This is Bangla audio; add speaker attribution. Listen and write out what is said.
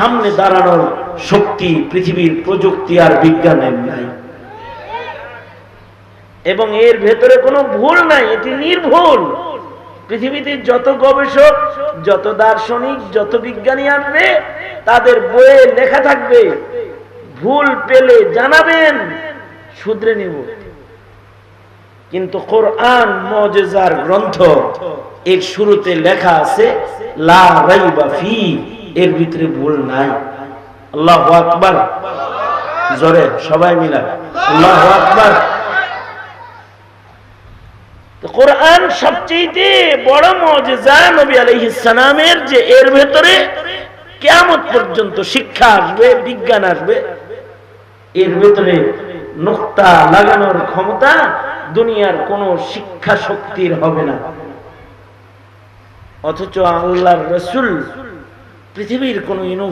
Speaker 1: সামনে দাঁড়ানোর শক্তি পৃথিবীর প্রযুক্তি আর বিজ্ঞানের নাই, এবং এর ভেতরে কোনো ভুল নাই, এটি নির্ভুল। পৃথিবীতে যত গবেষক, যত দার্শনিক, যত বিজ্ঞানী আসবে, তাদের বইয়ে লেখা থাকবে, ভুল পেলে জানাবেন, শুধরে নিব। কিন্তু কোরআন মুজিজার গ্রন্থ, এর শুরুতে লেখা আছে লা রাইবা ফি, এর ভিতরে ভুল নাই। আল্লাহু আকবার, জোরে সবাই মিলে আল্লাহু আকবার। কোরআন সবচেয়ে বড় মুজিজা নবী আলাইহিস সালামের, যে এর ভেতরে কিয়ামত পর্যন্ত শিক্ষা আসবে, বিজ্ঞান আসবে। এর ভেতরে নুকতা লাগানোর ক্ষমতা দুনিয়ার কোন শিক্ষা শক্তির হবে না। অথচ আল্লাহর রাসূল পৃথিবীর কোন ইউনিভার্সিটি